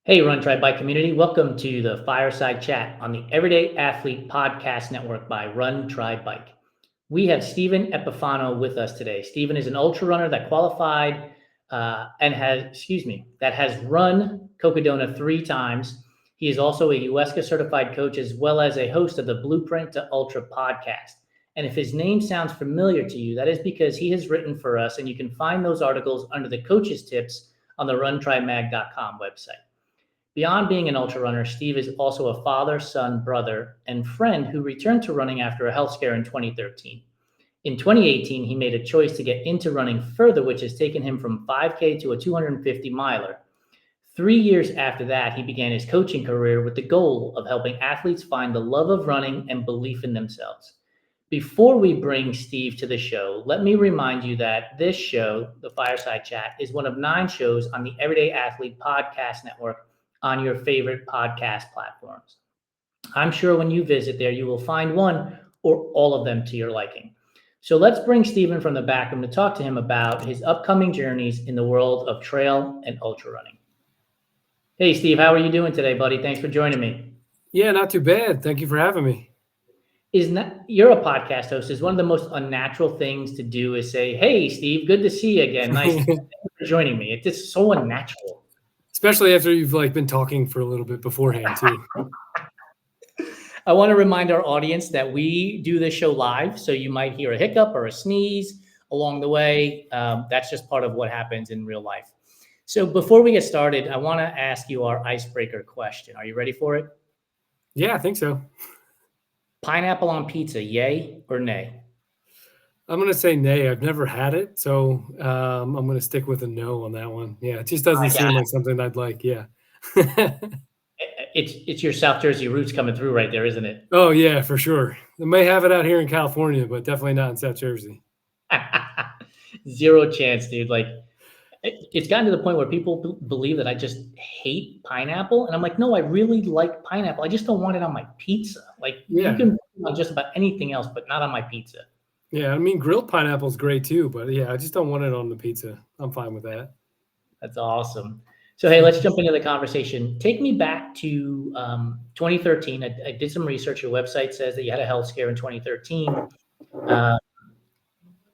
Hey, Run Try Bike community. Welcome to the Fireside Chat on the Everyday Athlete Podcast Network by Run Try Bike. We have Steven Epifano with us today. Steven is an ultra runner that qualified that has run Cocodona 3 times. He is also a UESCA-certified coach as well as a host of the Blueprint to Ultra podcast. And if his name sounds familiar to you, that is because he has written for us, and you can find those articles under the coaches tips on the runtrymag.com website. Beyond being an ultra runner, Steve is also a father, son, brother, and friend who returned to running after a health scare in 2013. In 2018, he made a choice to get into running further, which has taken him from 5K to a 250 miler. 3 years after that, he began his coaching career with the goal of helping athletes find the love of running and belief in themselves. Before we bring Steve to the show, let me remind you that this show, the Fireside Chat, is one of 9 shows on the Everyday Athlete Podcast Network on your favorite podcast platforms. I'm sure when you visit there, you will find one or all of them to your liking. So let's bring Steven from the back room to talk to him about his upcoming journeys in the world of trail and ultra running. Hey, Steve, how are you doing today, buddy? Thanks for joining me. Yeah, not too bad. Thank you for having me. You're a podcast host. Is one of the most unnatural things to do is say, "Hey, Steve, good to see you again. Nice thank you for joining me." It's just so unnatural. Especially after you've been talking for a little bit beforehand too. I want to remind our audience that we do this show live, so you might hear a hiccup or a sneeze along the way. That's just part of what happens in real life. So before we get started, I want to ask you our icebreaker question. Are you ready for it? Yeah, I think so. Pineapple on pizza, yay or nay? I'm going to say nay. I've never had it, so I'm going to stick with a no on that one. Yeah, it just doesn't seem like something I'd like. Yeah. It's your South Jersey roots coming through right there, isn't it? Oh, yeah, for sure. They may have it out here in California, but definitely not in South Jersey. Zero chance, dude. It's gotten to the point where people believe that I just hate pineapple. And I'm like, no, I really like pineapple. I just don't want it on my pizza. You can put it on just about anything else, but not on my pizza. Yeah, I mean, grilled pineapple is great too, but yeah, I just don't want it on the pizza. I'm fine with that. That's awesome. So, hey, let's jump into the conversation. Take me back to 2013. I did some research. Your website says that you had a health scare in 2013.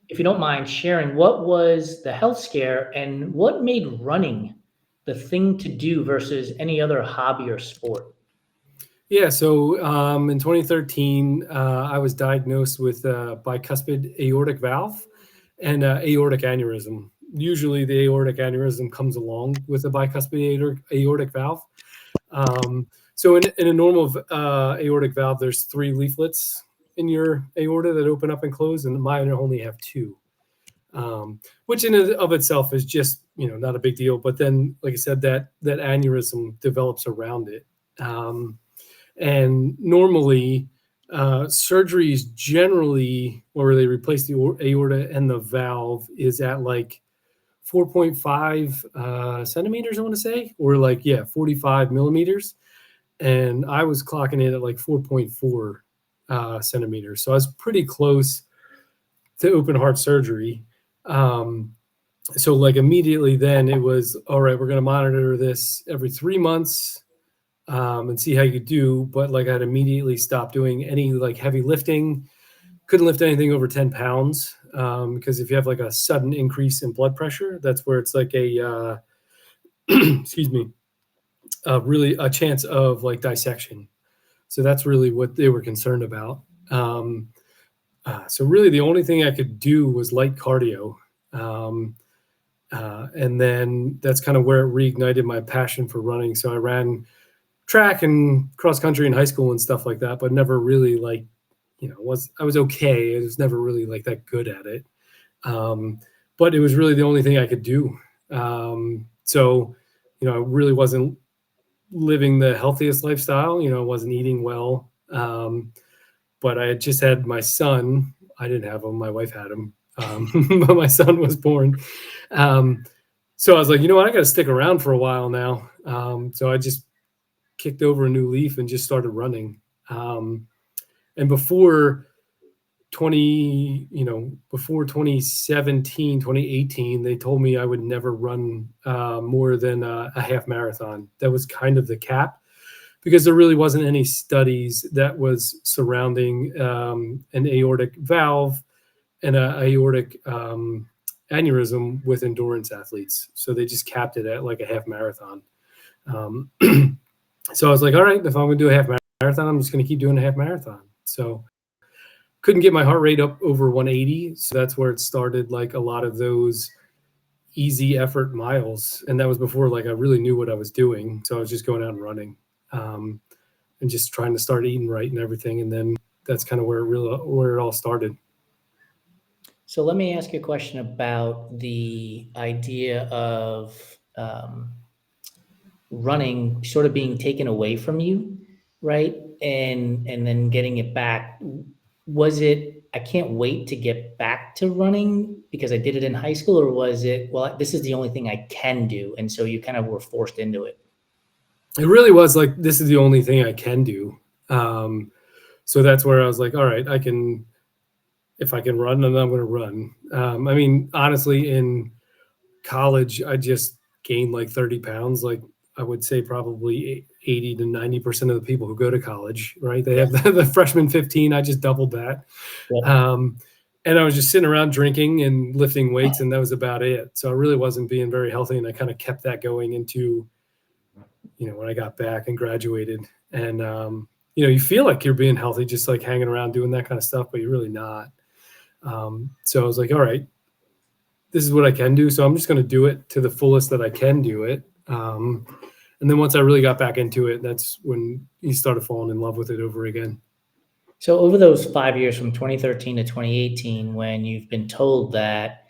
If you don't mind sharing, what was the health scare and what made running the thing to do versus any other hobby or sport? Yeah, so in 2013, I was diagnosed with bicuspid aortic valve and aortic aneurysm. Usually the aortic aneurysm comes along with a bicuspid aortic valve. So in a normal aortic valve, there's 3 leaflets in your aorta that open up and close, and mine only have 2, which in and of itself is just, not a big deal. But then, like I said, that aneurysm develops around it. And normally, surgeries generally, where they replace the aorta and the valve, is at 4.5 centimeters, I want to say, or 45 millimeters. And I was clocking in at 4.4 centimeters. So I was pretty close to open heart surgery. So immediately then it was, all right, we're going to monitor this every 3 months. And see how you do. But I'd immediately stop doing any heavy lifting. Couldn't lift anything over 10 pounds because if you have a sudden increase in blood pressure, that's where it's a excuse me, really a chance of dissection. So that's really what they were concerned about. So really the only thing I could do was light cardio. And then that's kind of where it reignited my passion for running. So I ran track and cross country in high school and stuff like that, but never really I was okay. I was never really that good at it. But it was really the only thing I could do. So, I really wasn't living the healthiest lifestyle, I wasn't eating well. But I had just had my son. I didn't have him. My wife had him. But my son was born. So I was like, you know what? I got to stick around for a while now. So I just kicked over a new leaf and just started running. And before before 2017, 2018, they told me I would never run more than a half marathon. That was kind of the cap, because there really wasn't any studies that was surrounding an aortic valve and an aortic aneurysm with endurance athletes. So they just capped it at like a half marathon. So I was like, all right, if I'm going to do a half marathon, I'm just going to keep doing a half marathon. So couldn't get my heart rate up over 180. So that's where it started, like a lot of those easy effort miles. And that was before like I really knew what I was doing. So I was just going out and running and just trying to start eating right and everything. And then that's kind of where it all started. So let me ask you a question about the idea of running sort of being taken away from you, right? And then getting it back. Was it, I can't wait to get back to running because I did it in high school, or was it, well, this is the only thing I can do, and so you kind of were forced into it? It really was like, this is the only thing I can do. So that's where I was like, all right, if I can run, then I'm going to run. I mean, honestly, in college, I just gained like 30 pounds. Like I would say probably 80 to 90% of the people who go to college, right? They have the freshman 15. I just doubled that. Yeah. And I was just sitting around drinking and lifting weights, and that was about it. So I really wasn't being very healthy. And I kind of kept that going into, when I got back and graduated. And, you feel like you're being healthy, just like hanging around doing that kind of stuff, but you're really not. So I was like, all right, this is what I can do. So I'm just going to do it to the fullest that I can do it. And then once I really got back into it, that's when you started falling in love with it over again. So over those 5 years from 2013 to 2018, when you've been told that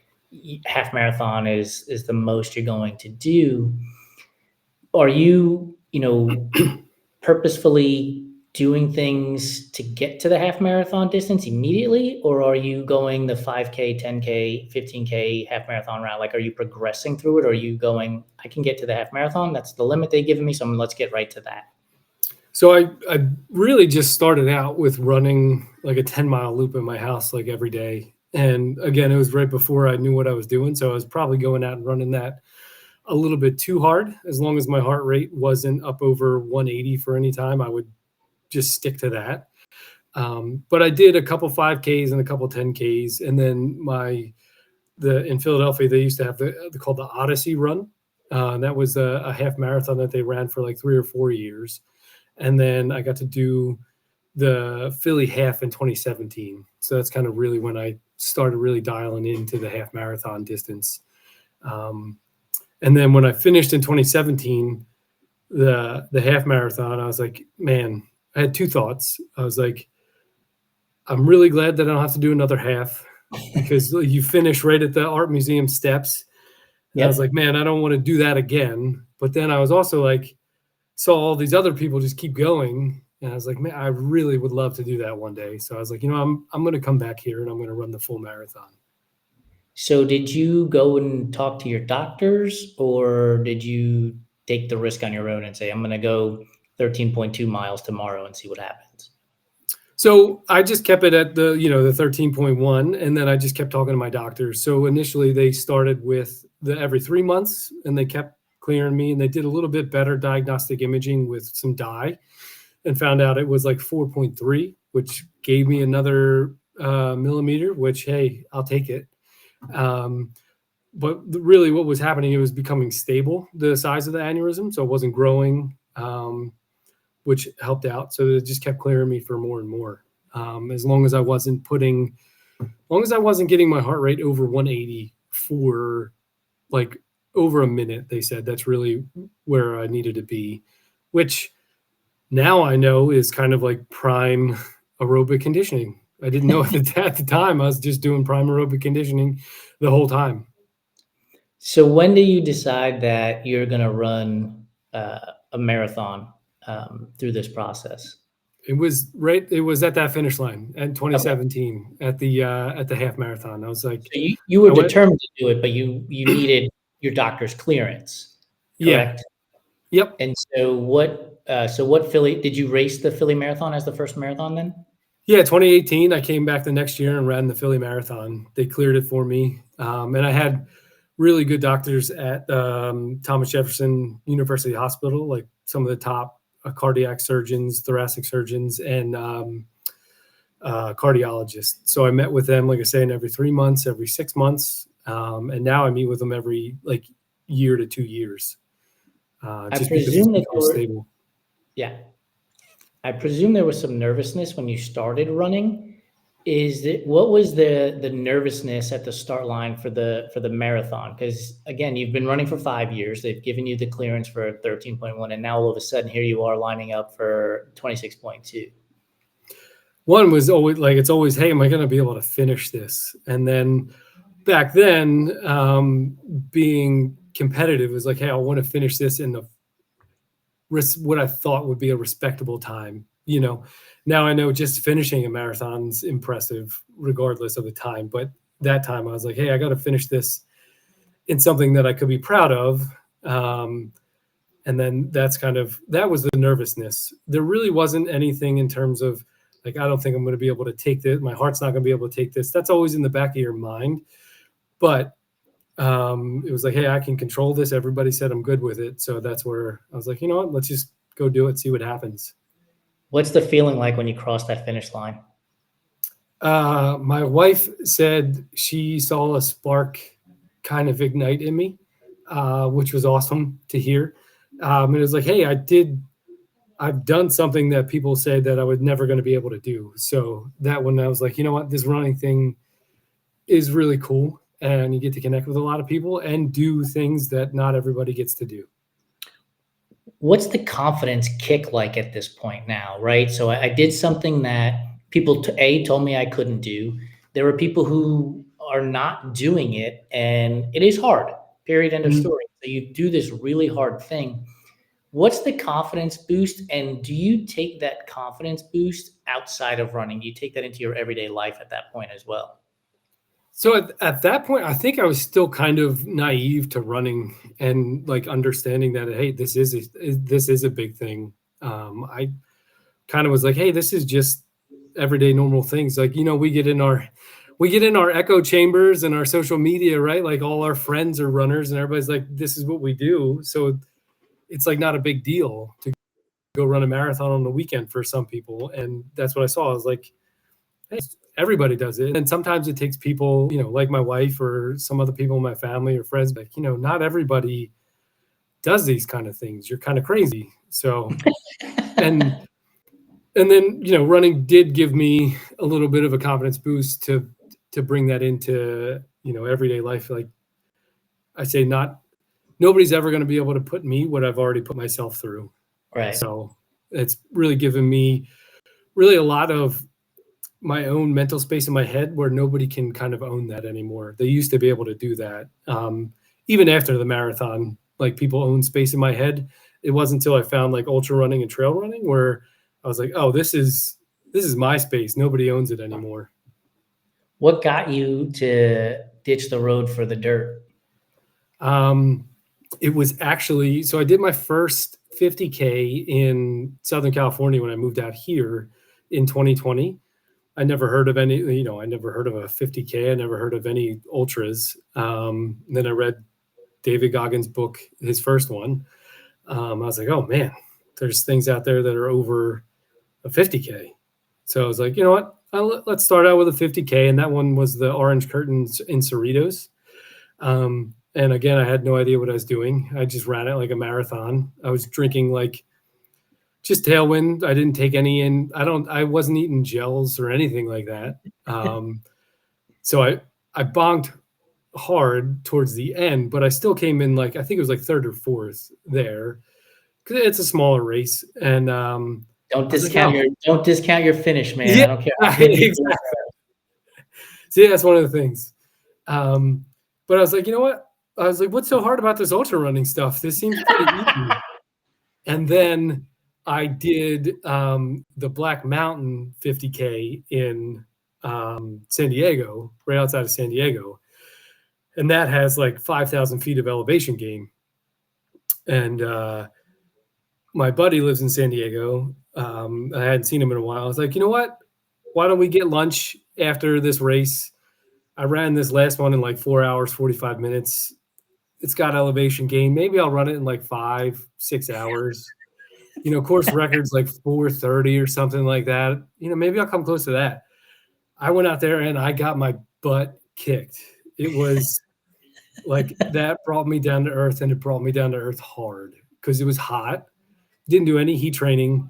half marathon is the most you're going to do, are you, purposefully doing things to get to the half marathon distance immediately, or are you going the 5K, 10K, 15K half marathon route? Like, are you progressing through it? Or are you going, I can get to the half marathon. That's the limit they've given me. So let's get right to that. So I really just started out with running like a 10-mile loop in my house, like every day. And again, it was right before I knew what I was doing. So I was probably going out and running that a little bit too hard. As long as my heart rate wasn't up over 180 for any time, I would just stick to that. But I did a couple 5Ks and a couple 10Ks. And then in Philadelphia, they used to have called the Odyssey Run. That was a half marathon that they ran for like 3 or 4 years. And then I got to do the Philly half in 2017. So that's kind of really when I started really dialing into the half marathon distance. And then when I finished in 2017, the half marathon, I was like, man, I had two thoughts. I was like, I'm really glad that I don't have to do another half, because you finish right at the art museum steps. Yep. I was like, man, I don't want to do that again. But then I was also like, saw all these other people just keep going. And I was like, man, I really would love to do that one day. So I was like, I'm going to come back here and I'm going to run the full marathon. So did you go and talk to your doctors, or did you take the risk on your own and say, I'm going to go 13.2 miles tomorrow and see what happens? So I just kept it at the 13.1, and then I just kept talking to my doctors. So initially they started with the every 3 months, and they kept clearing me, and they did a little bit better diagnostic imaging with some dye and found out it was like 4.3, which gave me another millimeter, which, hey, I'll take it. But really what was happening, it was becoming stable, the size of the aneurysm. So it wasn't growing, which helped out. So it just kept clearing me for more and more. As long as I wasn't getting my heart rate over 180 for like over a minute, they said that's really where I needed to be, which now I know is kind of like prime aerobic conditioning. I didn't know at the time. I was just doing prime aerobic conditioning the whole time. So when do you decide that you're going to run a marathon through this process? It was at that finish line in 2017 at the half marathon. I was like, so you were determined to do it, but you needed your doctor's clearance, correct? Yeah. Yep. And so what Philly, did you race the Philly marathon as the first marathon then? Yeah, 2018, I came back the next year and ran the Philly Marathon. They cleared it for me. And I had really good doctors at Thomas Jefferson University Hospital, like some of the top cardiac surgeons, thoracic surgeons, and cardiologists. So I met with them, like I say, in every 3 months, every 6 months. And now I meet with them every like year to 2 years, I just because it's presume that become stable. yeah, I presume there was some nervousness when you started running. What was the nervousness at the start line for the marathon? Because again, you've been running for 5 years. They've given you the clearance for 13.1, and now all of a sudden here you are lining up for 26.2. One was always like, it's always, hey, am I going to be able to finish this? And then back then, being competitive was like, hey, I want to finish this in what I thought would be a respectable time. Now I know just finishing a marathon's impressive regardless of the time. But that time I was like, hey, I got to finish this in something that I could be proud of. And then that was the nervousness. There really wasn't anything in terms of like, I don't think I'm going to be able to take this. My heart's not going to be able to take this. That's always in the back of your mind. But it was like, hey, I can control this. Everybody said I'm good with it. So that's where I was like, you know what, let's just go do it, see what happens. What's the feeling like when you cross that finish line? My wife said she saw a spark kind of ignite in me, which was awesome to hear. And it was like, hey, I've done something that people say that I was never going to be able to do. So that one, I was like, you know what, this running thing is really cool. And you get to connect with a lot of people and do things that not everybody gets to do. What's the confidence kick like at this point now, right? So I did something that people told me I couldn't do. There are people who are not doing it, and it is hard. Period. End of story. So you do this really hard thing. What's the confidence boost, and do you take that confidence boost outside of running? Do you take that into your everyday life at that point as well? So at that point, I think I was still kind of naive to running and like understanding that, hey, this is a big thing. I kind of was like, hey, this is just everyday normal things. Like, we get in our echo chambers and our social media, right? Like all our friends are runners and everybody's like, this is what we do. So it's like not a big deal to go run a marathon on the weekend for some people. And that's what I saw. I was like, hey, everybody does it. And sometimes it takes people, like my wife or some other people in my family or friends, like, not everybody does these kind of things. You're kind of crazy. So, and then, running did give me a little bit of a confidence boost to bring that into, everyday life. Like I say, nobody's ever going to be able to put me what I've already put myself through. Right. So it's really given me really a lot of my own mental space in my head where nobody can kind of own that anymore. They used to be able to do that. Even after the marathon, like people own space in my head. It wasn't until I found like ultra running and trail running where I was like, oh, this is my space. Nobody owns it anymore. What got you to ditch the road for the dirt? It was actually, so I did my first 50K in Southern California when I moved out here in 2020. I never heard of any, I never heard of a 50K. I never heard of any ultras. Then I read David Goggins' book, his first one. I was like, oh man, there's things out there that are over a 50K. So I was like, you know what, let's start out with a 50K. And that one was the Orange Curtains in Cerritos. And again, I had no idea what I was doing. I just ran it like a marathon. I was drinking like just Tailwind. I didn't take any in. I wasn't eating gels or anything like that. So I bonked hard towards the end, but I still came in like, I think it was like third or fourth there. Cause it's a smaller race. And don't discount your finish, man. Yeah, I don't care how big exactly. So yeah, that's one of the things. But I was like, you know what? I was like, what's so hard about this ultra running stuff? This seems pretty easy. And then I did the Black Mountain 50K in San Diego, right outside of San Diego. And that has like 5,000 feet of elevation gain. And my buddy lives in San Diego. I hadn't seen him in a while. I was like, you know what? why don't we get lunch after this race? I ran this last one in like 4 hours, 45 minutes. It's got elevation gain. Maybe I'll run it in like 5-6 hours. Course record's like 4:30 or something like that. Maybe I'll come close to that. I went out there and I got my butt kicked. It was like that brought me down to earth, and it brought me down to earth hard because it was hot. Didn't do any heat training,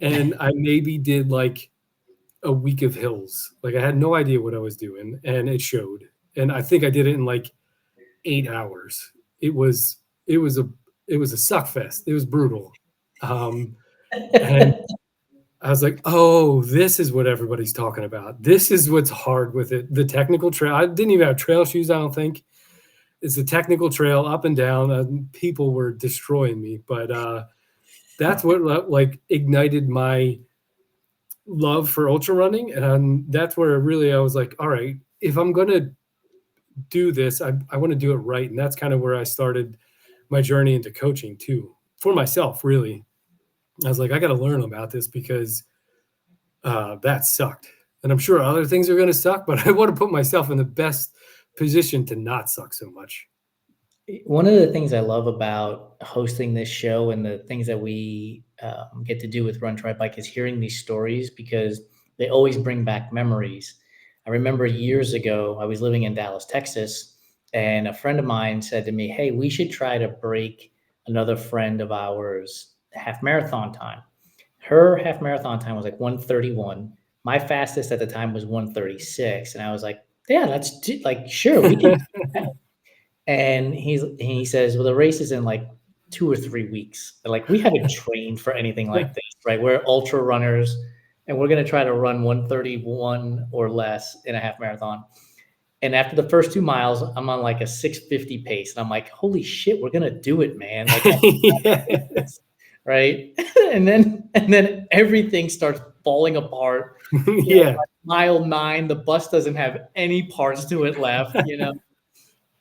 and I maybe did like a week of hills. Like I had no idea what I was doing, and it showed. And I think I did it in like 8 hours. It was a suck fest. It was brutal. And I was like, oh, this is what everybody's talking about. This is what's hard with it. The technical trail. I didn't even have trail shoes, I don't think. It's a technical trail up and down. People were destroying me, but that's what like ignited my love for ultra running. And that's where really I was like, all right, if I'm going to do this, I want to do it right. And that's kind of where I started my journey into coaching too, for myself, really. I was like, I got to learn about this because that sucked. And I'm sure other things are going to suck, but I want to put myself in the best position to not suck so much. One of the things I love about hosting this show and the things that we get to do with Run Try Bike is hearing these stories, because they always bring back memories. I remember years ago, I was living in Dallas, Texas, and a friend of mine said to me, hey, we should try to break another friend of ours half marathon time. Her half marathon time was like 1:31. My fastest at the time was 1:36. And I was like, yeah, let's do, like, sure, we can do that. And he says, well, the race is in like 2 or 3 weeks. Like, we haven't trained for anything like this, right? We're ultra runners, and we're going to try to run 1:31 or less in a half marathon. And after the first 2 miles, I'm on like a 6:50 pace. And I'm like, holy shit, we're going to do it, man. Like, yes. Right. And then everything starts falling apart. Yeah. Like mile 9, the bus doesn't have any parts to it left,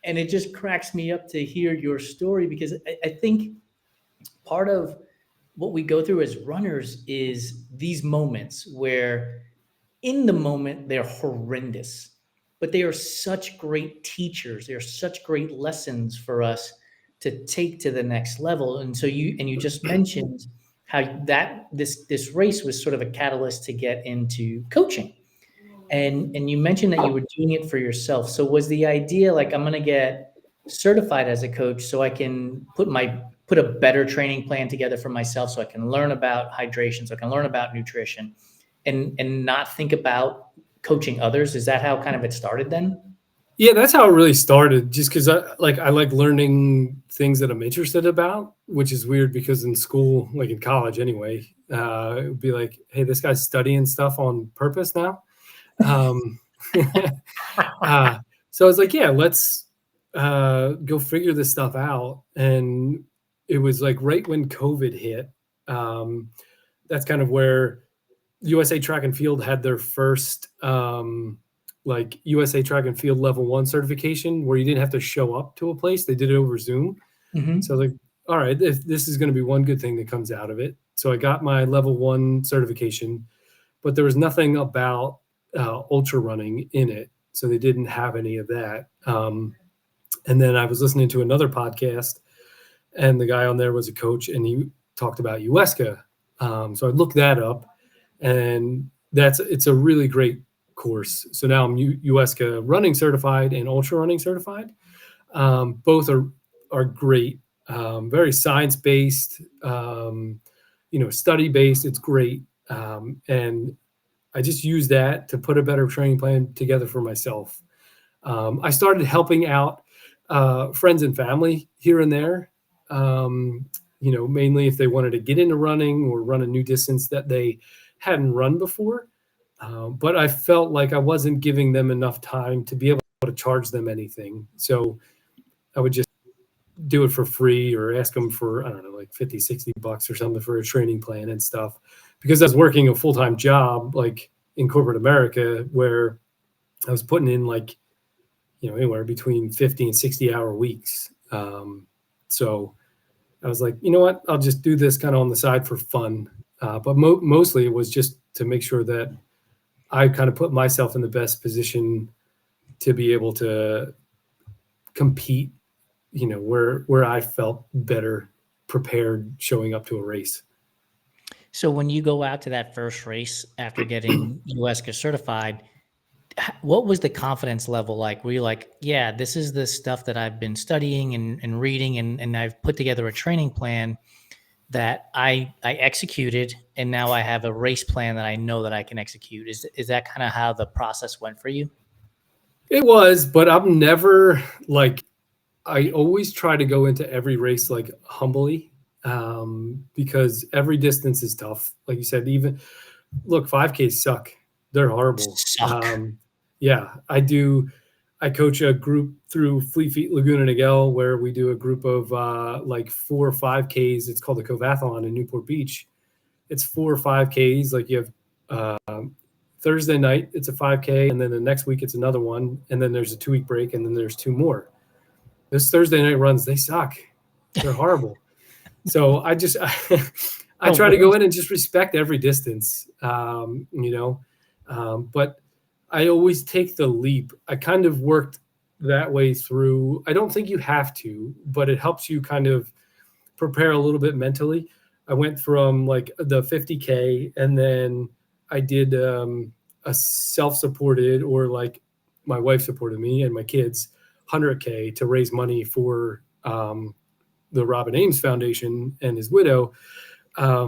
and it just cracks me up to hear your story, because I think part of what we go through as runners is these moments where in the moment they're horrendous, but they are such great teachers. They're such great lessons for us to take to the next level. And so you just mentioned how that this race was sort of a catalyst to get into coaching. And you mentioned that you were doing it for yourself. So was the idea like, I'm going to get certified as a coach so I can put a better training plan together for myself, so I can learn about hydration, so I can learn about nutrition, and not think about coaching others? Is that how kind of it started then? Yeah, that's how it really started. Just because I like learning things that I'm interested about, which is weird because in school, like in college anyway, it would be like, hey, this guy's studying stuff on purpose now. So I was like, yeah, let's go figure this stuff out. And it was like right when COVID hit. That's kind of where USA Track and Field had their first like USA Track and Field level 1 certification, where you didn't have to show up to a place. They did it over Zoom. Mm-hmm. So I was like, all right, this is going to be one good thing that comes out of it. So I got my level 1 certification, but there was nothing about ultra running in it. So they didn't have any of that. And then I was listening to another podcast, and the guy on there was a coach, and he talked about UESCA. So I looked that up, and it's a really great course. So now I'm UESCA running certified and ultra running certified. Both are great, very science-based, study-based. It's great. And I just use that to put a better training plan together for myself. I started helping out friends and family here and there, mainly if they wanted to get into running or run a new distance that they hadn't run before. But I felt like I wasn't giving them enough time to be able to charge them anything. So I would just do it for free or ask them for, I don't know, like $50, $60 or something for a training plan and stuff. Because I was working a full-time job, like in corporate America, where I was putting in like, anywhere between 50 and 60-hour weeks. So I was like, you know what, I'll just do this kind of on the side for fun. But mostly it was just to make sure that I kind of put myself in the best position to be able to compete, where I felt better prepared showing up to a race. So when you go out to that first race after getting UESCA certified, what was the confidence level like? Were you like, yeah, this is the stuff that I've been studying and reading, and I've put together a training plan that I executed, and now I have a race plan that I know that I can execute. Is that kind of how the process went for you? It was, but I'm never like, I always try to go into every race like humbly, because every distance is tough. Like you said, even look, 5Ks suck. They're horrible. Suck. Yeah, I coach a group through Fleet Feet Laguna Niguel where we do a group of like 4 or 5Ks. It's called the Covathlon in Newport Beach. It's 4 or 5Ks. Like you have Thursday night, it's a 5K, and then the next week it's another one, and then there's a 2-week break, and then there's 2 more. Those Thursday night runs, they suck. They're horrible. So I try to go in and just respect every distance, but I always take the leap. I kind of worked that way through. I don't think you have to, but it helps you kind of prepare a little bit mentally. I went from like the 50K, and then I did a self-supported, or like my wife supported me and my kids, 100K to raise money for the Robin Ames Foundation and his widow. I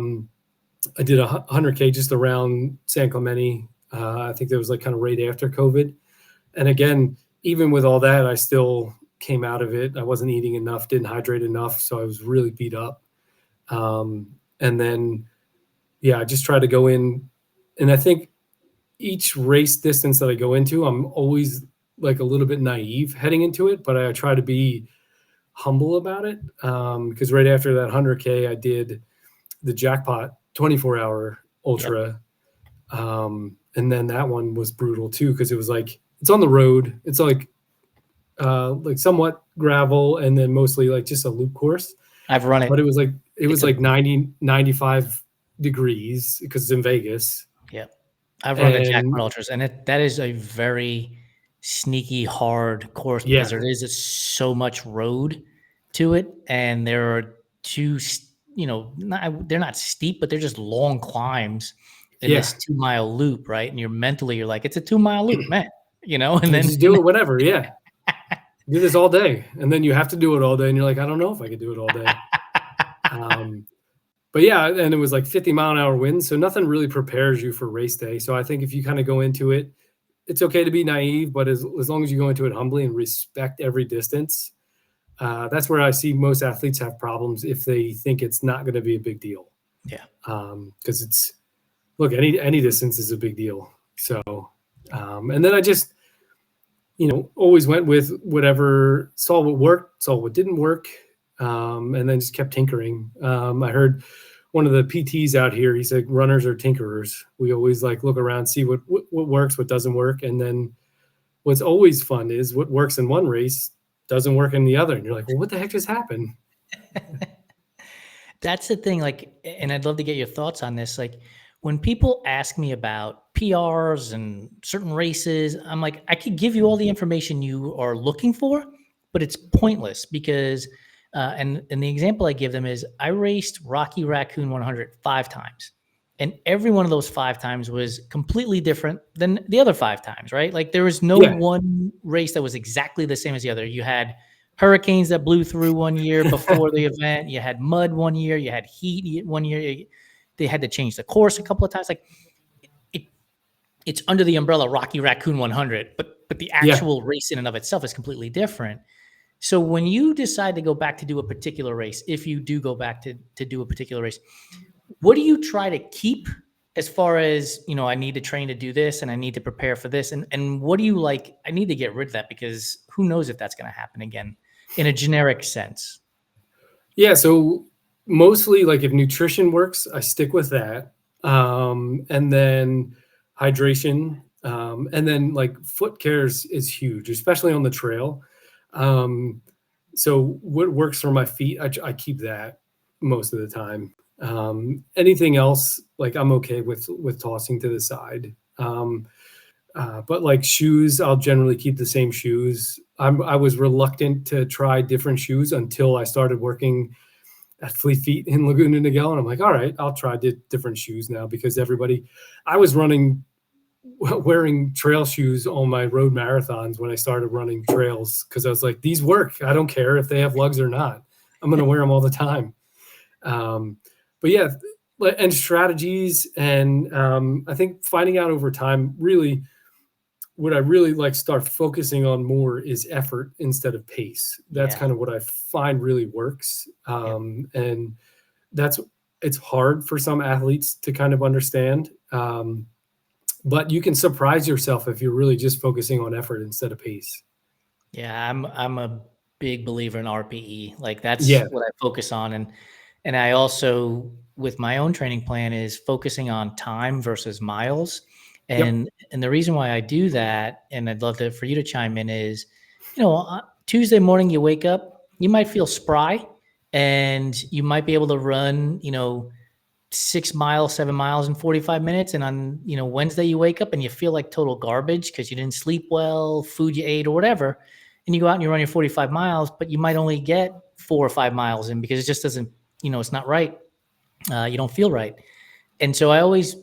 did 100K just around San Clemente. I think that was like kind of right after COVID. And again, even with all that, I still came out of it. I wasn't eating enough, didn't hydrate enough. So I was really beat up. And then, yeah, I just tried to go in. And I think each race distance that I go into, I'm always like a little bit naive heading into it, but I try to be humble about it. Because right after that 100K, I did the jackpot 24-hour ultra. Yep. And then that one was brutal too, because it was like, it's on the road. It's like somewhat gravel, and then mostly like just a loop course. I've run it. But it was like 90, 95 degrees because it's in Vegas. Yep. I've run the jackpot ultras, and that is a very sneaky, hard course because there is so much road to it, and there are two, they're not steep, but they're just long climbs in this 2-mile loop, right? And you're like, it's a 2-mile loop, man, and then just do it whatever. Yeah. Do this all day. And then you have to do it all day. And you're like, I don't know if I could do it all day. But yeah, and it was like 50-mile-an-hour winds. So nothing really prepares you for race day. So I think if you kind of go into it, it's okay to be naive, but as long as you go into it humbly and respect every distance, that's where I see most athletes have problems if they think it's not going to be a big deal. Yeah. Because any distance is a big deal. So, and then I just, always went with whatever, saw what worked, saw what didn't work, and then just kept tinkering. I heard one of the PTs out here, he said, runners are tinkerers. We always like look around, see what works, what doesn't work. And then what's always fun is what works in one race doesn't work in the other. And you're like, well, what the heck just happened? That's the thing. Like, and I'd love to get your thoughts on this. Like, when people ask me about PRs and certain races, I'm like, I could give you all the information you are looking for, but it's pointless because, and the example I give them is I raced Rocky Raccoon 100 5 times, and every one of those 5 times was completely different than the other 5 times, right? Like there was no one race that was exactly the same as the other. You had hurricanes that blew through one year before the event. You had mud one year. You had heat one year. They had to change the course a couple of times. Like it's under the umbrella Rocky Raccoon 100, but the actual race in and of itself is completely different. So when you decide to go back to do a particular race, if you do go back to do a particular race, what do you try to keep as far as, I need to train to do this and I need to prepare for this? And what do you like? I need to get rid of that because who knows if that's going to happen again in a generic sense. Yeah. So mostly like if nutrition works, I stick with that. And then hydration. And then like foot care is huge, especially on the trail. So what works for my feet, I keep that most of the time. Anything else, like I'm okay with tossing to the side. But like shoes, I'll generally keep the same shoes. I was reluctant to try different shoes until I started working at Fleet Feet in Laguna Niguel. And I'm like, all right, I'll try different shoes now, because I was wearing trail shoes on my road marathons when I started running trails, because I was like, these work. I don't care if they have lugs or not. I'm going to wear them all the time. But yeah, and strategies. And I think finding out over time, really, what I really like start focusing on more is effort instead of pace. That's kind of what I find really works. And it's hard for some athletes to kind of understand. But you can surprise yourself if you're really just focusing on effort instead of pace. Yeah, I'm a big believer in RPE. Like that's Yeah. what I focus on. And I also, with my own training plan, is focusing on time versus miles. And the reason why I do that, and I'd love for you to chime in, is, Tuesday morning you wake up, you might feel spry, and you might be able to run, 6 miles, 7 miles in 45 minutes. And on, Wednesday you wake up and you feel like total garbage because you didn't sleep well, food you ate or whatever. And you go out and you run your 45 miles, but you might only get 4 or 5 miles in because it just doesn't, it's not right. You don't feel right. And so I always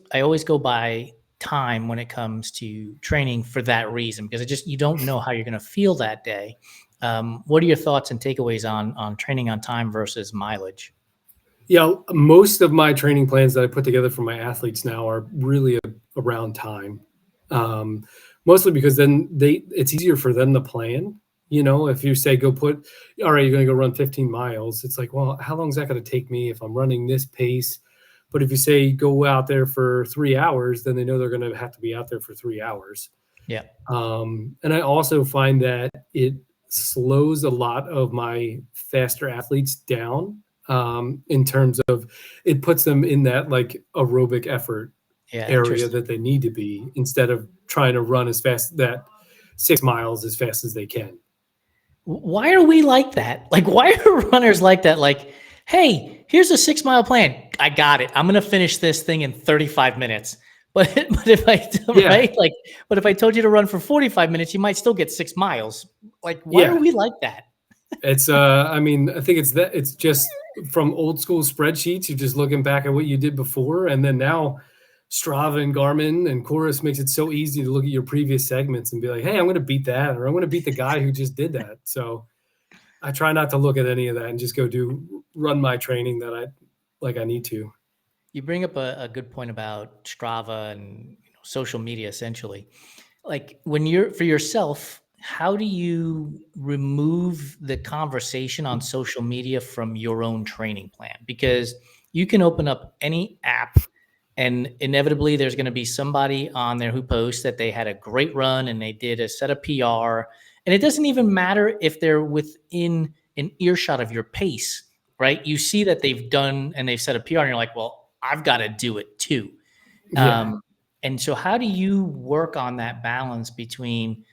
go by time when it comes to training for that reason, because you don't know how you're going to feel that day. What are your thoughts and takeaways on training on time versus mileage? Yeah, most of my training plans that I put together for my athletes now are really around time. Mostly because then it's easier for them to plan. If you say all right, you're going to go run 15 miles. It's like, well, how long is that going to take me if I'm running this pace? But if you say go out there for 3 hours, then they know they're going to have to be out there for 3 hours. Yeah. And I also find that it slows a lot of my faster athletes down, in terms of it puts them in that like aerobic effort area that they need to be, instead of trying to run as fast, that 6 miles as fast as they can. Why are we like that? Like, why are runners like that? Like, hey, here's a 6 mile plan. I got it. I'm going to finish this thing in 35 minutes. But if but if I told you to run for 45 minutes, you might still get 6 miles. Like, why are we like that? It's I think it's just from old school spreadsheets. You're just looking back at what you did before. And then now Strava and Garmin and Chorus makes it so easy to look at your previous segments and be like, hey, I'm going to beat that, or I'm going to beat the guy who just did that. So I try not to look at any of that and just go run my training that I need to. You bring up a good point about Strava and social media, essentially. Like, when you're for yourself, how do you remove the conversation on social media from your own training plan? Because you can open up any app and inevitably there's going to be somebody on there who posts that they had a great run and they did a set of PR. And it doesn't even matter if they're within an earshot of your pace, right? You see that they've done and they've set a PR and you're like, well, I've got to do it too. And so how do you work on that balance between,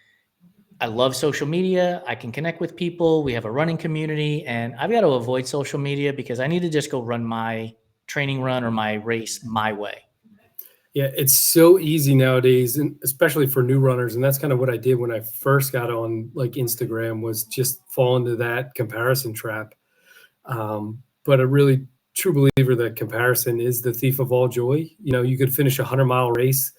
I love social media, I can connect with people, we have a running community, and I've got to avoid social media because I need to just go run my training run or my race my way? Yeah, it's so easy nowadays, and especially for new runners. And that's kind of what I did when I first got on like Instagram, was just fall into that comparison trap. But a really true believer that comparison is the thief of all joy. You could finish a 100-mile race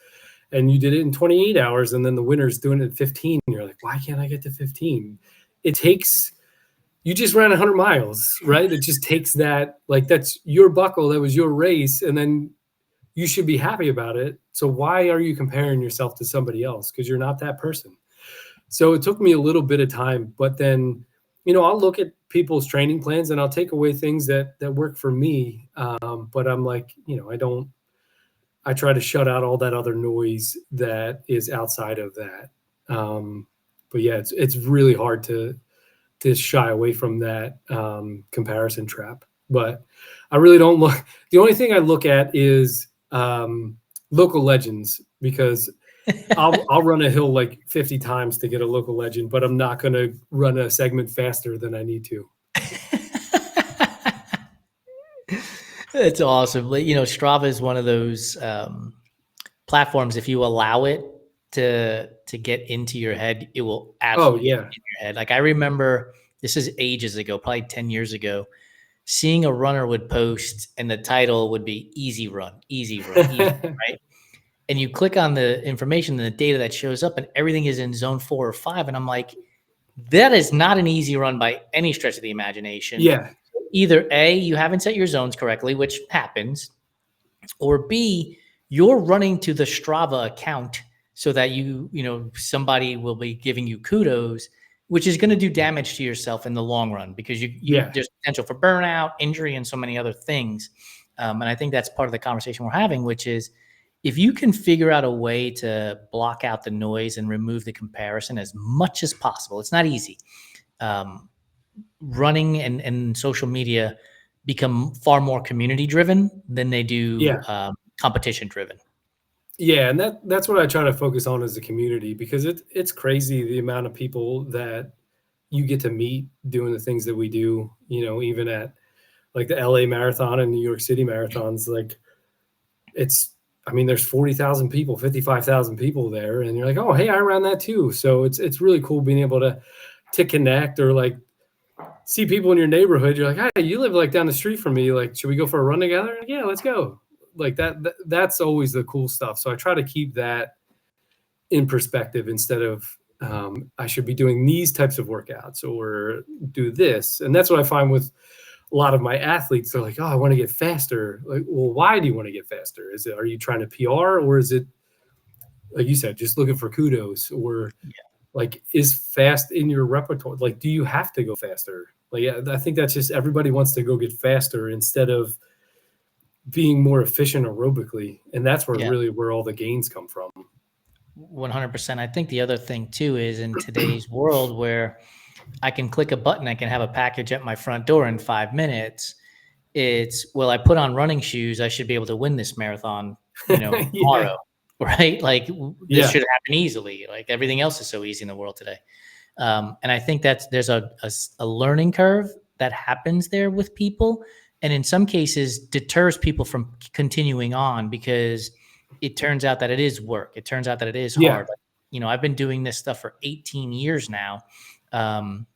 and you did it in 28 hours, and then the winner's doing it at 15. And you're like, why can't I get to 15? You just ran 100 miles, right? It just takes that, like, that's your buckle. That was your race. And then you should be happy about it. So why are you comparing yourself to somebody else? Because you're not that person. So it took me a little bit of time, but then, I'll look at people's training plans and I'll take away things that work for me. But I'm like, I try to shut out all that other noise that is outside of that. But yeah, it's really hard to shy away from that comparison trap. But I really don't look. The only thing I look at is local legends, because I'll run a hill like 50 times to get a local legend, but I'm not going to run a segment faster than I need to. It's awesome. Strava is one of those platforms. If you allow it, to get into your head, it will absolutely get in your head. Like I remember, this is ages ago, probably 10 years ago, seeing a runner would post and the title would be easy run, easy run, easy, right? And you click on the information and the data that shows up and everything is in zone 4 or 5. And I'm like, that is not an easy run by any stretch of the imagination. Yeah. Either A, you haven't set your zones correctly, which happens, or B, you're running to the Strava account so that somebody will be giving you kudos, which is going to do damage to yourself in the long run because there's potential for burnout, injury, and so many other things. And I think that's part of the conversation we're having, which is if you can figure out a way to block out the noise and remove the comparison as much as possible, it's not easy. Running and social media become far more community driven than they do competition driven. Yeah. And that's what I try to focus on as a community, because it's crazy the amount of people that you get to meet doing the things that we do, even at like the LA Marathon and New York City marathons. Like there's 40,000 people, 55,000 people there. And you're like, oh, hey, I ran that too. So it's really cool being able to connect, or like see people in your neighborhood. You're like, hey, you live like down the street from me. Like, should we go for a run together? Like, yeah, let's go. Like that's always the cool stuff. So I try to keep that in perspective instead of I should be doing these types of workouts or do this. And that's what I find with a lot of my athletes. They're like, oh, I want to get faster. Like, well, why do you want to get faster? Are you trying to PR, or is it, like you said, just looking for kudos, or like, is fast in your repertoire? Like, do you have to go faster? Like, I think that's just, everybody wants to go get faster instead of being more efficient aerobically. And that's where all the gains come from. 100%. I think the other thing too is, in today's world where I can click a button, I can have a package at my front door in 5 minutes. It's, well, I put on running shoes, I should be able to win this marathon, tomorrow, right? Like this should happen easily. Like everything else is so easy in the world today. And I think there's a learning curve that happens there with people. And in some cases deters people from continuing on, because it turns out that it is work. It turns out that it is hard. Like, I've been doing this stuff for 18 years now. And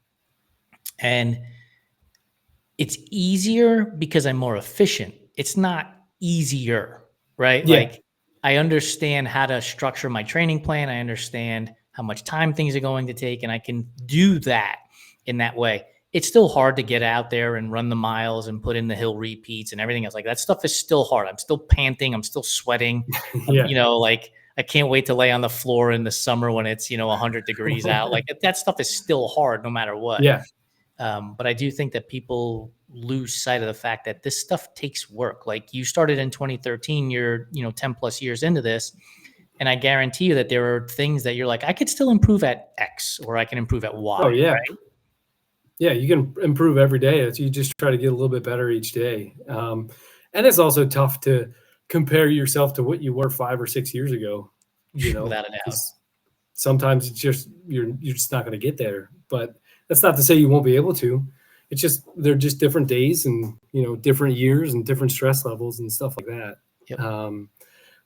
it's easier because I'm more efficient. It's not easier, right? Yeah. Like I understand how to structure my training plan. I understand how much time things are going to take, and I can do that in that way. It's still hard to get out there and run the miles and put in the hill repeats and everything else. Like that stuff is still hard. I'm still panting. I'm still sweating. Like I can't wait to lay on the floor in the summer when it's, 100 degrees out. Like that stuff is still hard no matter what. Yeah. But I do think that people lose sight of the fact that this stuff takes work. Like you started in 2013, you're, 10 plus years into this. And I guarantee you that there are things that you're like, I could still improve at X, or I can improve at Y. Oh yeah. Right? Yeah. You can improve every day. You just try to get a little bit better each day. And it's also tough to compare yourself to what you were 5 or 6 years ago, Without a doubt. Sometimes it's just, you're just not going to get there, but that's not to say you won't be able to. It's just, they're just different days and, different years and different stress levels and stuff like that. Yep.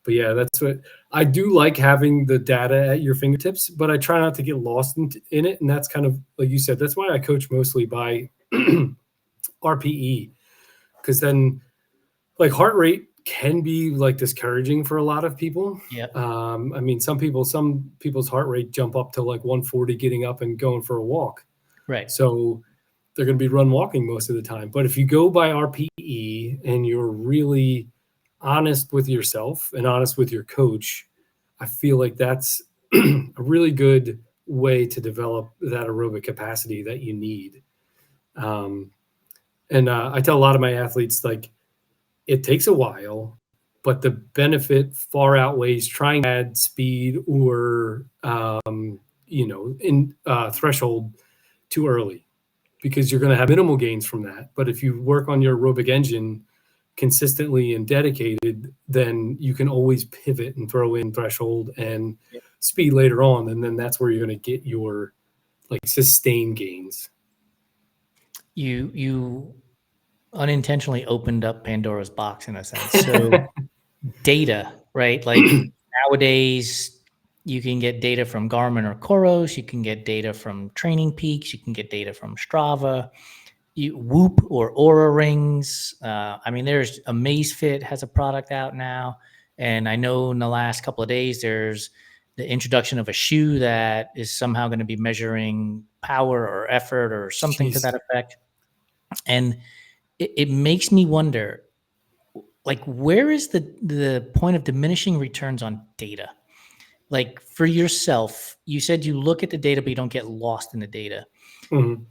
But yeah, that's what I do, like having the data at your fingertips, but I try not to get lost in it. And that's kind of, like you said, that's why I coach mostly by RPE, because then like heart rate can be like discouraging for a lot of people. Yeah. Some people's heart rate jump up to like 140 getting up and going for a walk. Right. So they're going to be walking most of the time. But if you go by RPE and you're really honest with yourself and honest with your coach, I feel like that's a really good way to develop that aerobic capacity that you need. I tell a lot of my athletes, like, it takes a while, but the benefit far outweighs trying to add speed or, threshold too early, because you're going to have minimal gains from that. But if you work on your aerobic engine consistently and dedicated, then you can always pivot and throw in threshold and speed later on. And then that's where you're going to get your like sustained gains. You unintentionally opened up Pandora's box in a sense. So data, right? Like nowadays, You can get data from Garmin or Coros. You can get data from Training Peaks. You can get data from Strava. Whoop or Aura rings. I mean, there's Amazfit has a product out now. And I know in the last couple of days, there's the introduction of a shoe that is somehow going to be measuring power or effort or something to Jeez. that effect. And it makes me wonder, like, where is the point of diminishing returns on data? Like for yourself, you said you look at the data, but you don't get lost in the data. Mhm.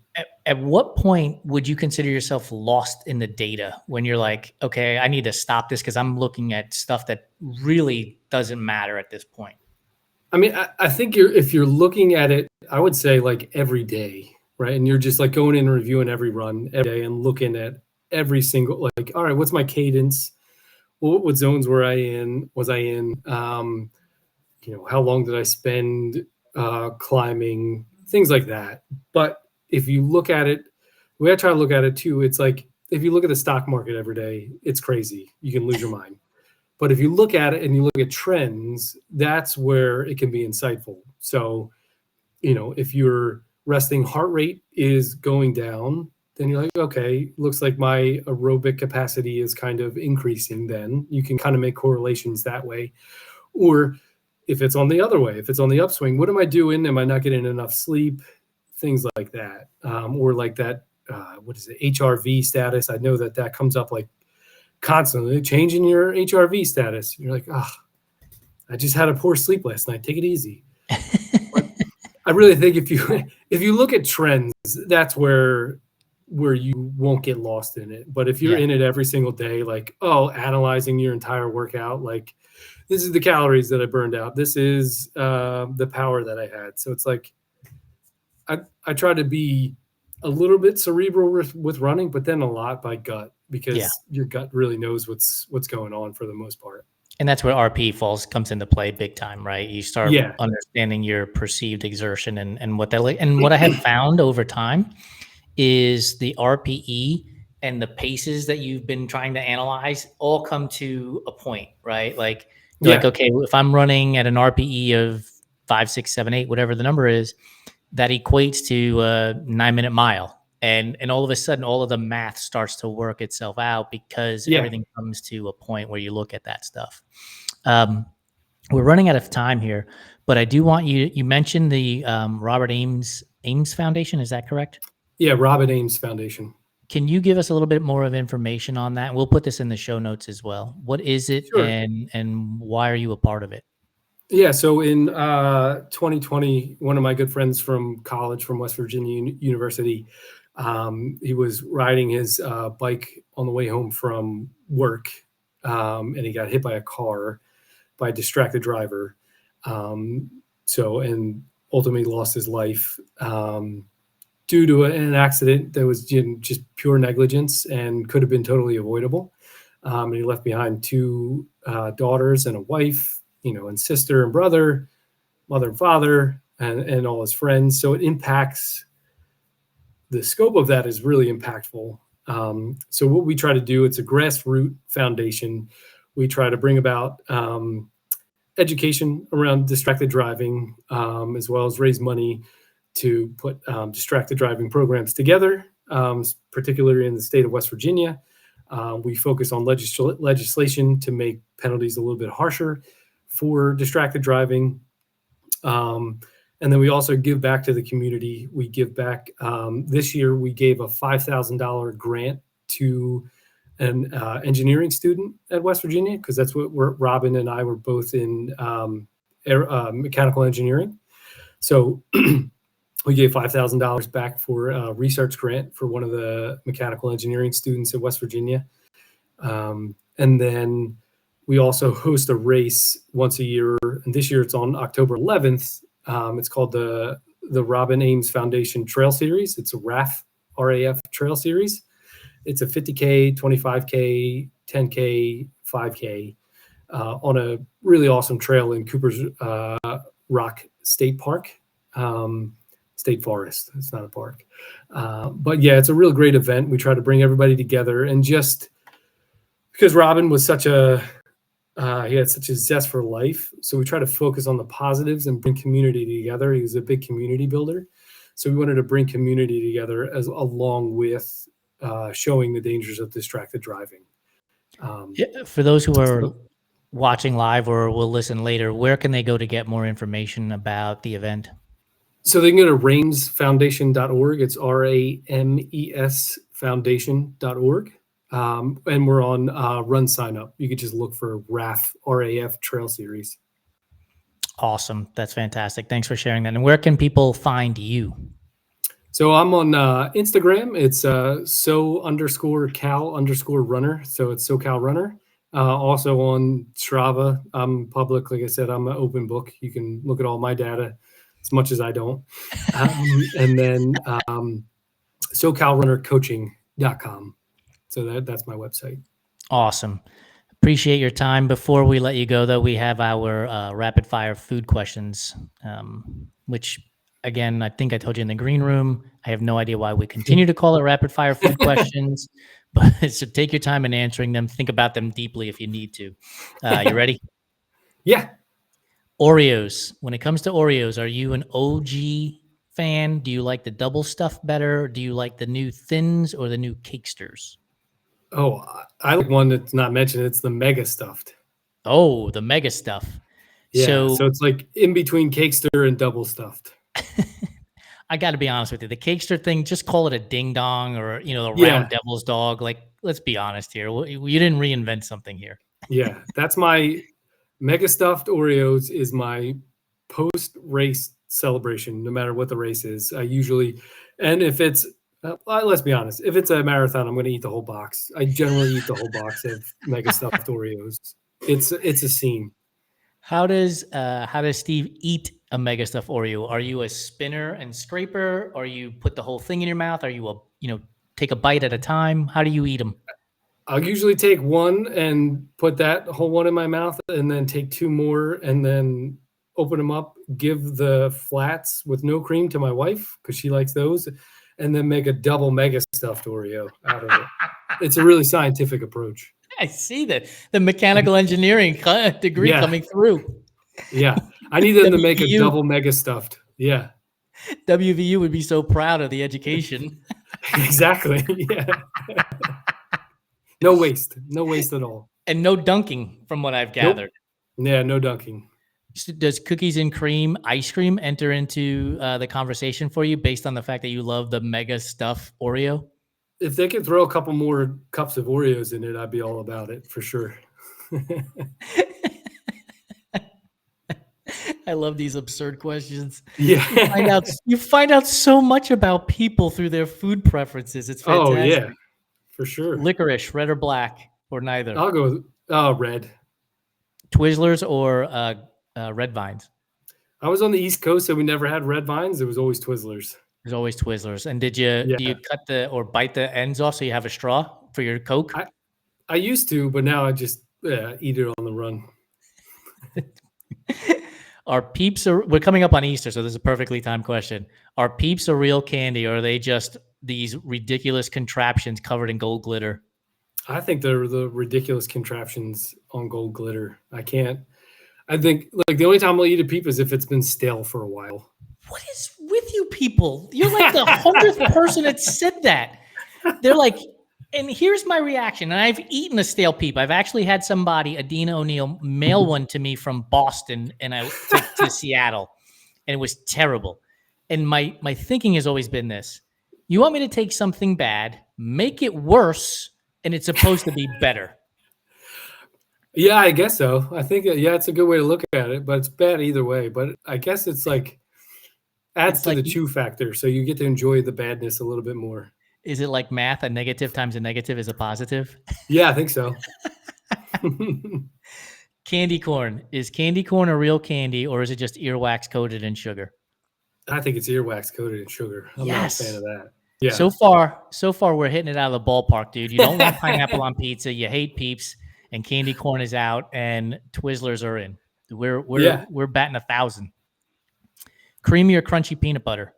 At what point would you consider yourself lost in the data when you're like, okay, I need to stop this because I'm looking at stuff that really doesn't matter at this point? I mean, I think if you're looking at it, I would say like every day, right? And you're just like going in and reviewing every run every day and looking at every single, like, all right, what's my cadence? What zones was I in? How long did I spend climbing? Things like that. But if you look at it, the way I try to look at it too, it's like if you look at the stock market every day, it's crazy. You can lose your mind. But if you look at it and you look at trends, that's where it can be insightful. So, if your resting heart rate is going down, then you're like, okay, looks like my aerobic capacity is kind of increasing. Then you can kind of make correlations that way. Or if it's on the other way, if it's on the upswing, what am I doing? Am I not getting enough sleep? Things like that. Or like that, what is it, HRV status? I know that comes up like constantly, changing your HRV status. You're like, I just had a poor sleep last night. Take it easy. But I really think if you look at trends, that's where you won't get lost in it. But if you're in it every single day, like, analyzing your entire workout, like, this is the calories that I burned out. This is the power that I had. So it's like, I try to be a little bit cerebral with running, but then a lot by gut, because your gut really knows what's going on for the most part. And that's where RP comes into play big time, right? You start understanding your perceived exertion and what what I have found over time is the RPE and the paces that you've been trying to analyze all come to a point, right? Like, you're like, okay, if I'm running at an RPE of 5, 6, 7, 8, whatever the number is, that equates to a 9-minute mile. And all of a sudden, all of the math starts to work itself out because everything comes to a point where you look at that stuff. We're running out of time here, but I do want you mentioned the Robert Ames Foundation. Is that correct? Yeah, Robert Ames Foundation. Can you give us a little bit more of information on that? We'll put this in the show notes as well. What is it, Sure. and why are you a part of it? Yeah, so in 2020, one of my good friends from college, from West Virginia University, he was riding his bike on the way home from work, and he got hit by a car, by a distracted driver. And ultimately lost his life due to an accident that was just pure negligence and could have been totally avoidable. And he left behind 2 daughters and a wife, and sister and brother, mother and father, and all his friends. So it impacts, the scope of that is really impactful. So what we try to do, it's a grassroots foundation. We try to bring about education around distracted driving, as well as raise money to put distracted driving programs together, particularly in the state of West Virginia. We focus on legislation to make penalties a little bit harsher for distracted driving. And then we also give back to the community. We give back. This year, we gave a $5,000 grant to an engineering student at West Virginia, because that's what Robin and I were both in mechanical engineering. So we gave $5,000 back for a research grant for one of the mechanical engineering students at West Virginia. And then we also host a race once a year, and this year it's on October 11th. It's called the Robin Ames Foundation Trail Series. It's a RAF Trail Series. It's a 50K, 25K, 10K, 5K on a really awesome trail in Cooper's Rock State Park, State Forest. It's not a park. But yeah, it's a real great event. We try to bring everybody together, and just because Robin was such a He had such a zest for life. So we try to focus on the positives and bring community together. He was a big community builder. So we wanted to bring community together along with showing the dangers of distracted driving. For those who are watching live or will listen later, where can they go to get more information about the event? So they can go to ramesfoundation.org. It's RAMES foundation.org. And we're on Run Sign Up. You could just look for RAF Trail Series. Awesome. That's fantastic. Thanks for sharing that. And where can people find you? So I'm on Instagram. It's so_Cal_runner. So it's SoCal Runner. Also on Strava. I'm public. Like I said, I'm an open book. You can look at all my data as much as I don't. And then SoCalRunnerCoaching.com. So that's my website. Awesome. Appreciate your time. Before we let you go, though, we have our rapid fire food questions, which, again, I think I told you in the green room. I have no idea why we continue to call it rapid fire food questions, but so take your time in answering them. Think about them deeply if you need to. You ready? Yeah. Oreos. When it comes to Oreos, are you an OG fan? Do you like the double stuff better? Do you like the new thins or the new Cakesters? Oh, I like one that's not mentioned. It's the mega stuffed. Oh, the mega stuff. Yeah, so it's like in between Cakester and double stuffed. I got to be honest with you. The Cakester thing, just call it a ding dong or, the round devil's dog. Like, let's be honest here. You didn't reinvent something here. Yeah, that's my mega stuffed Oreos is my post-race celebration, no matter what the race is. I usually, and if it's, let's be honest, if it's a marathon, I'm going to eat the whole box. I generally eat the whole box of mega stuffed Oreos. It's a scene. How does Steve eat a mega stuffed Oreo? Are you a spinner and scraper? Or you put the whole thing in your mouth? Are you take a bite at a time? How do you eat them? I'll usually take one and put that whole one in my mouth, and then take two more, and then open them up, give the flats with no cream to my wife because she likes those, and then make a double mega stuffed Oreo out of it. It's a really scientific approach. I see that. The mechanical engineering degree coming through. Yeah. I need them to make a double mega stuffed. Yeah. WVU would be so proud of the education. Exactly. Yeah. No waste at all. And no dunking from what I've gathered. Nope. Yeah, no dunking. Does cookies and cream ice cream enter into the conversation for you based on the fact that you love the mega stuff Oreo? If they could throw a couple more cups of Oreos in it, I'd be all about it for sure. I love these absurd questions. Yeah. You find out so much about people through their food preferences. It's fantastic. Oh, yeah, for sure. Licorice, red or black, or neither? I'll go with red. Twizzlers or Red Vines? I was on the East Coast, so we never had Red Vines. It was always Twizzlers. There's always Twizzlers. And do you cut or bite the ends off so you have a straw for your Coke? I used to, but now I just eat it on the run. Are Peeps we're coming up on Easter, so this is a perfectly timed question. Are Peeps a real candy, or are they just these ridiculous contraptions covered in gold glitter? I think they're the ridiculous contraptions on gold glitter. I think like the only time I'll eat a Peep is if it's been stale for a while. What is with you people? You're like the 100th person that said that. They're like, and here's my reaction. And I've eaten a stale Peep. I've actually had somebody, Adina O'Neill, mail one to me from Boston and I to Seattle, and it was terrible. And my thinking has always been this: you want me to take something bad, make it worse, and it's supposed to be better. Yeah, I guess so. I think it's a good way to look at it, but it's bad either way. But I guess it's like adds to the chew factor, so you get to enjoy the badness a little bit more. Is it like math? A negative times a negative is a positive? Yeah, I think so. Candy corn. Is candy corn a real candy, or is it just earwax coated in sugar? I think it's earwax coated in sugar. I'm not a fan of that. Yeah. So far, we're hitting it out of the ballpark, dude. You don't want pineapple on pizza. You hate Peeps, and candy corn is out, and Twizzlers are in. We're batting 1,000. Creamy or crunchy peanut butter?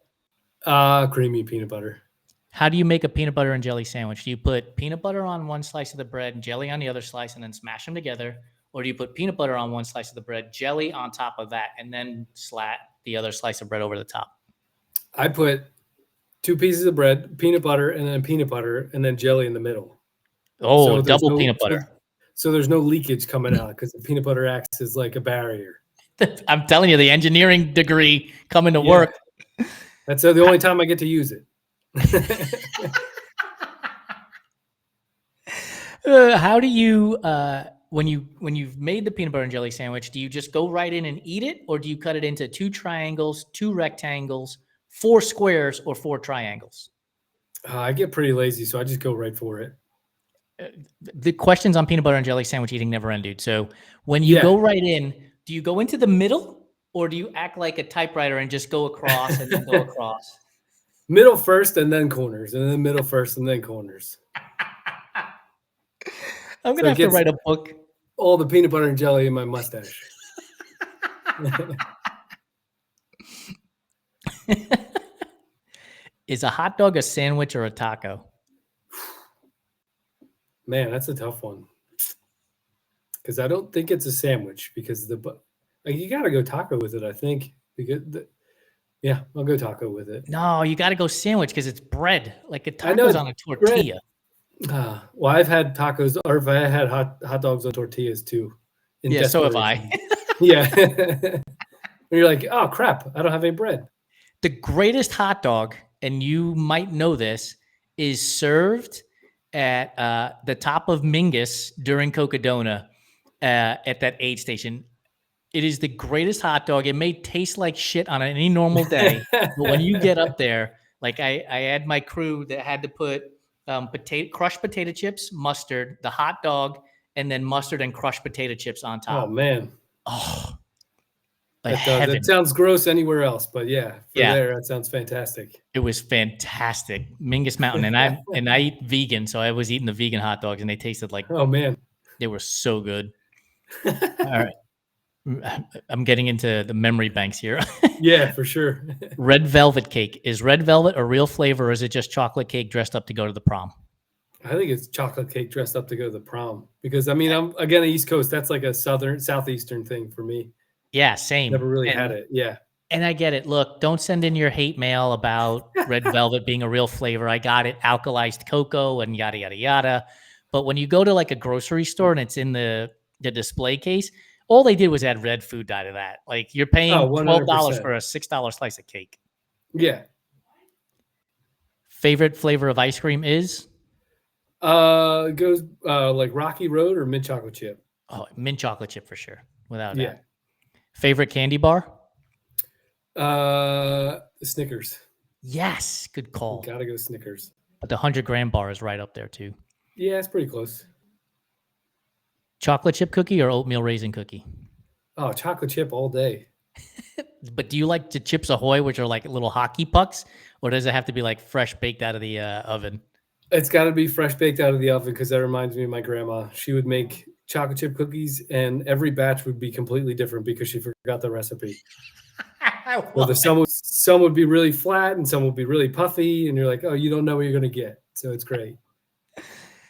Creamy peanut butter. How do you make a peanut butter and jelly sandwich? Do you put peanut butter on one slice of the bread and jelly on the other slice and then smash them together? or do you put peanut butter on one slice of the bread, jelly on top of that, and then slat the other slice of bread over the top? I put 2 pieces of bread, peanut butter, and then jelly in the middle. Oh, double peanut butter. So there's no leakage coming out because the peanut butter acts as like a barrier. I'm telling you, the engineering degree coming to work. That's the only time I get to use it. How do you, when you've made the peanut butter and jelly sandwich, do you just go right in and eat it, or do you cut it into 2 triangles, 2 rectangles, 4 squares, or 4 triangles? I get pretty lazy, so I just go right for it. The questions on peanut butter and jelly sandwich eating never end, dude. So when you go right in, do you go into the middle, or do you act like a typewriter and just go across and then go across? Middle first and then corners, and then middle first and then corners. I'm going to have to write a book. All the peanut butter and jelly in my mustache. Is a hot dog a sandwich or a taco? Man, that's a tough one. Because I don't think it's a sandwich because you got to go taco with it, I think. Yeah, I'll go taco with it. No, you got to go sandwich because it's bread. Like a taco's on a tortilla. Well, I've had tacos, or if I had hot dogs on tortillas too. Yeah, so have I. Yeah. When you're like, oh crap, I don't have any bread. The greatest hot dog, and you might know this, is served at the top of Mingus during Cocodona at that aid station. It is the greatest hot dog. It may taste like shit on any normal day, but when you get up there, like I had my crew that had to put crushed potato chips, mustard, the hot dog, and then mustard and crushed potato chips on top. Oh man! Oh, that sounds gross anywhere else, but there, that sounds fantastic. It was fantastic, Mingus Mountain, and I eat vegan, so I was eating the vegan hot dogs, and they tasted like they were so good. All right. I'm getting into the memory banks here. Yeah, for sure. Red velvet cake. Is red velvet a real flavor, or is it just chocolate cake dressed up to go to the prom? I think it's chocolate cake dressed up to go to the prom because, I mean, I'm again East Coast. That's like a southeastern thing for me. Yeah, same. Never really had it. Yeah. And I get it. Look, don't send in your hate mail about red velvet being a real flavor. I got it. Alkalized cocoa and yada, yada, yada. But when you go to like a grocery store and it's in the display case, all they did was add red food dye to that. Like you're paying $12 for a $6 slice of cake. Yeah. Favorite flavor of ice cream is? It goes like Rocky Road or mint chocolate chip. Oh, mint chocolate chip for sure. Without that. Favorite candy bar? Snickers. Yes, good call. Gotta go Snickers. But the 100-gram bar is right up there too. Yeah, it's pretty close. Chocolate chip cookie or oatmeal raisin cookie? Oh, chocolate chip all day. But do you like the Chips Ahoy, which are like little hockey pucks, or does it have to be like fresh baked out of the oven? It's got to be fresh baked out of the oven because that reminds me of my grandma. She would make chocolate chip cookies, and every batch would be completely different because she forgot the recipe. Well, some would be really flat, and some would be really puffy, and you're like, oh, you don't know what you're gonna get. So it's great.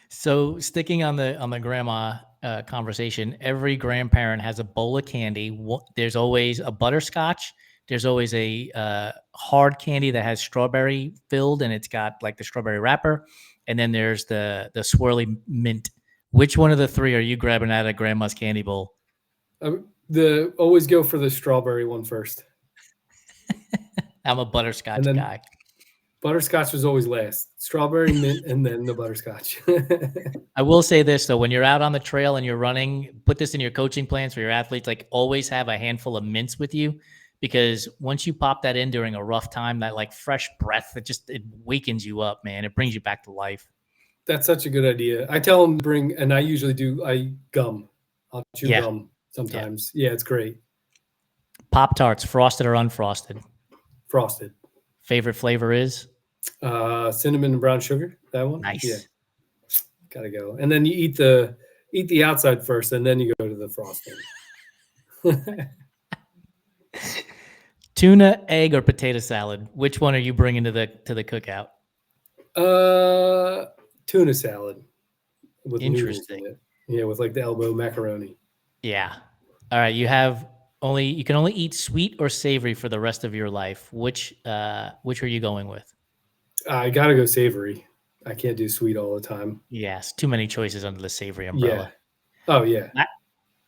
So sticking on the grandma conversation, every grandparent has a bowl of candy. There's always a butterscotch. There's always a hard candy that has strawberry filled, and it's got like the strawberry wrapper. And then there's the swirly mint. Which one of the three are you grabbing out of grandma's candy bowl? Always go for the strawberry one first. I'm a butterscotch guy. Butterscotch was always last. Strawberry, mint, and then the butterscotch. I will say this, though. When you're out on the trail and you're running, put this in your coaching plans for your athletes. Like, always have a handful of mints with you, because once you pop that in during a rough time, that like fresh breath, it wakens you up, man. It brings you back to life. That's such a good idea. I tell them to bring, and I usually do, gum. I'll chew gum sometimes. Yeah, it's great. Pop-Tarts, frosted or unfrosted? Frosted. Favorite flavor is? Cinnamon and brown sugar. That one. Nice. Yeah. Gotta go. And then you eat the outside first, and then you go to the frosting. Tuna, egg, or potato salad? Which one are you bringing to the cookout? Tuna salad. With interesting. Yeah, with like the elbow macaroni. Yeah. All right. You can only eat sweet or savory for the rest of your life. Which are you going with? I gotta go savory. I can't do sweet all the time. Yes. Too many choices under the savory Yeah. umbrella. Oh yeah.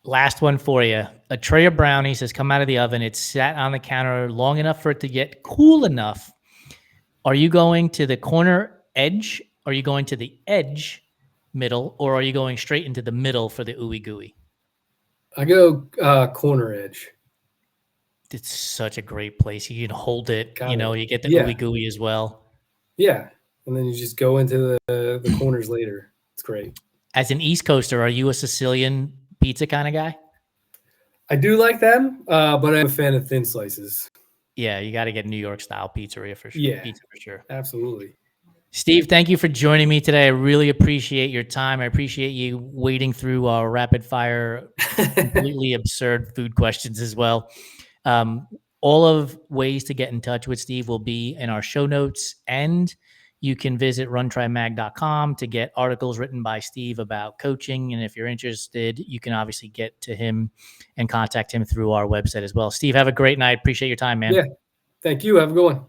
Last one for you. A tray of brownies has come out of the oven. It's sat on the counter long enough for it to get cool enough. Are you going to the corner edge? Are you going to the edge middle? Or are you going straight into the middle for the ooey gooey? I go corner edge. It's such a great place. You can hold it. Got it. You get the Yeah. ooey gooey as well. Yeah. And then you just go into the corners later. It's great. As an East Coaster, are you a Sicilian pizza kind of guy? I do like them, but I'm a fan of thin slices. Yeah, you got to get New York style pizzeria for sure. Yeah. Pizza for sure. Absolutely. Steve, thank you for joining me today. I really appreciate your time. I appreciate you wading through our rapid fire, completely absurd food questions as well. All of ways to get in touch with Steve will be in our show notes, and you can visit runtrimag.com to get articles written by Steve about coaching. And if you're interested, you can obviously get to him and contact him through our website as well. Steve, have a great night. Appreciate your time, man. Yeah. Thank you. Have a good one.